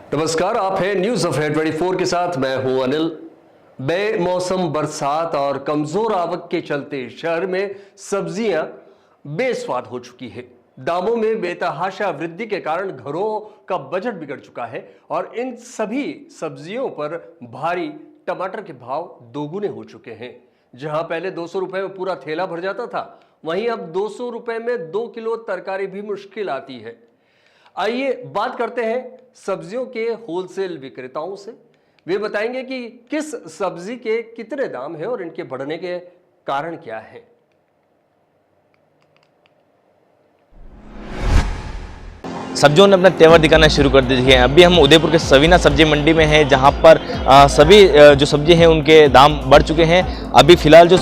नमस्कार, आप हैं न्यूज अफेयर 24 के साथ। मैं हूं अनिल। बेमौसम बरसात और कमजोर आवक के चलते शहर में सब्जियां बेस्वाद हो चुकी है। दामों में बेतहाशा वृद्धि के कारण घरों का बजट बिगड़ चुका है और इन सभी सब्जियों पर भारी टमाटर के भाव दोगुने हो चुके हैं। जहां पहले 200 रुपए में पूरा थैला भर जाता था, वहीं अब 200 रुपए में 2 किलो तरकारी भी मुश्किल आती है। आइए बात करते हैं सब्जियों के होलसेल विक्रेताओं से। वे बताएंगे कि किस सब्जी के कितने दाम हैं और इनके बढ़ने के कारण क्या हैं। सब्जियों ने अपना तेवर दिखाना शुरू कर दिए हैं। अभी हम उदयपुर के सवीना सब्जी मंडी में हैं, जहां पर सभी जो सब्जी हैं उनके दाम बढ़ चुके हैं। अभी फ़िलहाल जो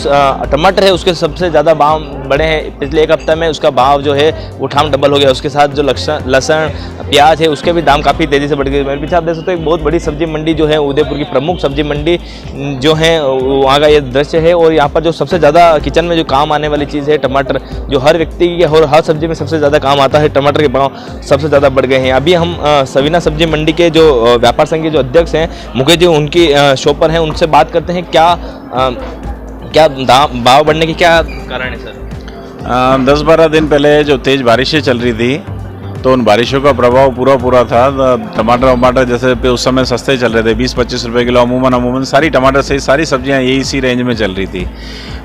टमाटर है उसके सबसे ज़्यादा दाम बढ़े हैं। पिछले एक हफ्ते में उसका भाव जो है वो ठाम डबल हो गया। उसके साथ जो लहसुन प्याज है उसके भी दाम काफ़ी तेज़ी से बढ़ गए। मेरे पीछे आप देख सकते हो एक बहुत बड़ी सब्जी मंडी जो है उदयपुर की प्रमुख सब्जी मंडी जो है वहाँ का ये दृश्य है। और यहाँ पर जो सबसे ज़्यादा किचन में जो काम आने वाली चीज़ है टमाटर, जो हर व्यक्ति की और हर सब्जी में सबसे ज़्यादा काम आता है, टमाटर के भाव सबसे ज़्यादा बढ़ गए हैं। अभी हम सवीना सब्जी मंडी के जो व्यापार संघ के जो अध्यक्ष हैं मुकेश जी, उनकी शॉप पर हैं, उनसे बात करते हैं क्या दाम भाव बढ़ने के क्या कारण है सर। 10-12 दिन पहले जो तेज़ बारिशें चल रही थी तो उन बारिशों का प्रभाव पूरा था। टमाटर जैसे उस समय सस्ते चल रहे थे, 20-25 रुपये किलो। अमूमन सारी टमाटर से सारी सब्जियां यही इसी रेंज में चल रही थी।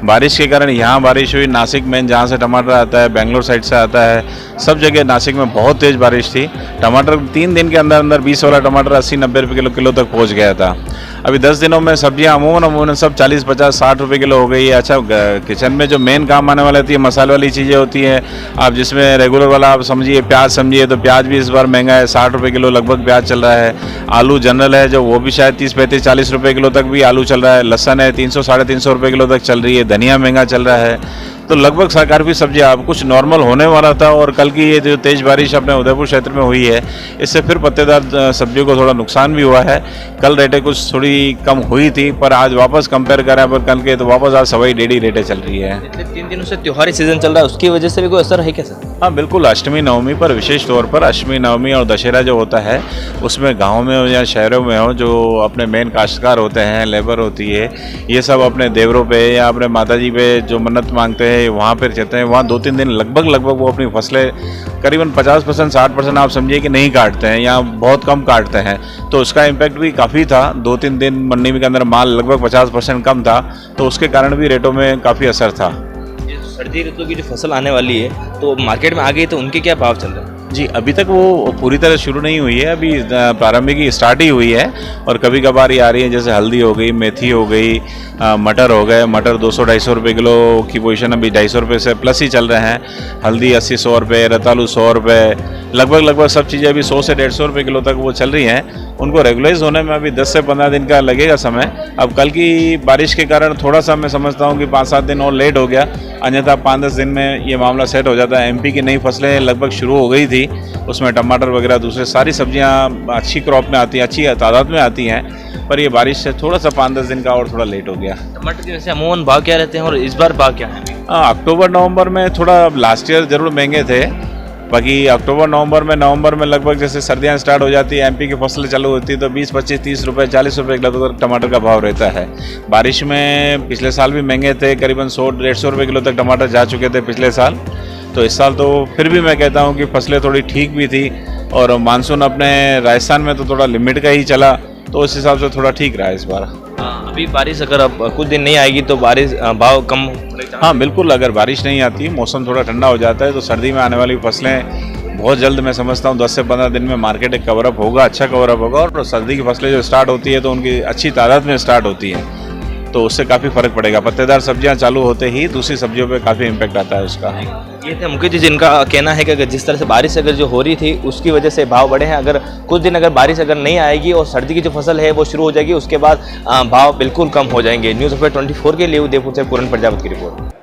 बारिश के कारण यहाँ बारिश हुई, नासिक में जहाँ से टमाटर आता है, बेंगलोर साइड से आता है, सब जगह नासिक में बहुत तेज़ बारिश थी। टमाटर 3 दिन के अंदर 20 वाला टमाटर 80-90 रुपये किलो तक पहुँच गया था। अभी 10 दिनों में सब्जियां अमूमन सब 40-50-60 रुपये किलो हो गई है। अच्छा, किचन में जो मेन काम आने वाली होती है मसाले वाली चीज़ें होती हैं, आप जिसमें रेगुलर वाला आप समझिए प्याज समझिए, तो प्याज भी इस बार महंगा है, 60 रुपये किलो लगभग प्याज चल रहा है। आलू जनरल है जो वो भी शायद 30-35-40 रुपये किलो तक भी आलू चल रहा है। लहसन है 300-350 रुपये किलो तक चल रही है। धनिया महंगा चल रहा है। तो लगभग सरकार भी सब्जी अब कुछ नॉर्मल होने वाला था। और कल की ये जो तेज़ बारिश अपने उदयपुर क्षेत्र में हुई है, इससे फिर पत्तेदार सब्जियों को थोड़ा नुकसान भी हुआ है। कल रेटें कुछ थोड़ी कम हुई थी, पर आज वापस कंपेयर करें पर कल के, तो वापस आज 1.25 रेटें चल रही है। 3 दिनों से त्योहारी सीजन चल रहा है, उसकी वजह से भी कोई असर है क्या सर? हाँ बिल्कुल, अष्टमी नवमी पर विशेष तौर पर अष्टमी नवमी और दशहरा जो होता है उसमें गाँव में हो या शहरों में हो, जो अपने मेन काश्तकार होते हैं, लेबर होती है, ये सब अपने देवरों पे या अपने माताजी पे जो मन्नत मांगते हैं वहाँ पर चलते हैं। वहाँ 2-3 दिन लगभग वो अपनी फसलें करीबन 50% 60% आप समझिए कि नहीं काटते हैं या बहुत कम काटते हैं। तो उसका इम्पैक्ट भी काफ़ी था। 2-3 दिन मंडी के अंदर माल लगभग 50% कम था, तो उसके कारण भी रेटों में काफ़ी असर था। सर्दी ऋतु की जो फसल आने वाली है तो मार्केट में आ गई, तो उनके क्या भाव चल रहे हैं? जी, अभी तक वो पूरी तरह शुरू नहीं हुई है, अभी प्रारंभिक स्टार्ट ही हुई है। और कभी कभार ही आ रही है, जैसे हल्दी हो गई, मेथी हो गई, मटर हो गए। मटर 200-250 रुपये किलो की पोजीशन अभी 250 रुपये से प्लस ही चल रहे हैं। हल्दी 80-100 रुपये, रतालू 100 रुपये, लगभग सब चीज़ें अभी 100 से 150 रुपये किलो तक वो चल रही हैं। उनको रेगुलाइज होने में अभी 10 से 15 दिन का लगेगा समय। अब कल की बारिश के कारण थोड़ा सा मैं समझता हूँ कि 5-7 दिन और लेट हो गया, अन्यथा 5-10 दिन में ये मामला सेट हो जाता है। एमपी की नई फसलें लगभग शुरू हो गई थी, उसमें टमाटर वगैरह दूसरे सारी सब्जियां अच्छी क्रॉप में आती हैं, अच्छी तादाद में आती हैं, पर ये बारिश से थोड़ा सा 5-10 दिन का और थोड़ा लेट हो गया। टमाटर के वैसे अमूमन भाव क्या रहते हैं और इस बार भाव क्या है? अक्टूबर नवंबर में थोड़ा लास्ट ईयर ज़रूर महंगे थे, बाकी अक्टूबर नवंबर में लगभग जैसे सर्दियां स्टार्ट हो जाती है, एमपी की फसलें चालू होती है, तो 20-25-30 रुपये 40 रुपये किलो तक टमाटर का भाव रहता है। बारिश में पिछले साल भी महंगे थे, करीबन 100-150 रुपये किलो तक टमाटर जा चुके थे पिछले साल। तो इस साल तो फिर भी मैं कहता हूँ कि फसलें थोड़ी ठीक भी थी, और मानसून अपने राजस्थान में तो थोड़ा लिमिट का ही चला, तो उस हिसाब से थोड़ा ठीक रहा इस बार। अभी बारिश अगर अब कुछ दिन नहीं आएगी तो बारिश भाव कम? हाँ बिल्कुल, अगर बारिश नहीं आती, मौसम थोड़ा ठंडा हो जाता है, तो सर्दी में आने वाली फसलें बहुत जल्द, मैं समझता हूँ 10 से 15 दिन में मार्केट एक कवरअप होगा, अच्छा कवरअप होगा। और सर्दी की फसलें जो स्टार्ट होती है तो उनकी अच्छी तादाद में स्टार्ट होती है, तो उससे काफ़ी फ़र्क पड़ेगा। पत्तेदार सब्जियां चालू होते ही दूसरी सब्जियों पे काफ़ी इम्पैक्ट आता है उसका। ये थे मुकेश जी, जिनका कहना है कि अगर जिस तरह से बारिश अगर जो हो रही थी उसकी वजह से भाव बढ़े हैं। अगर कुछ दिन अगर बारिश अगर नहीं आएगी और सर्दी की जो फसल है वो शुरू हो जाएगी, उसके बाद भाव बिल्कुल कम हो जाएंगे। न्यूज़ अफेयर 24 के लिए उदयपुर से पूरन प्रजापति की रिपोर्ट।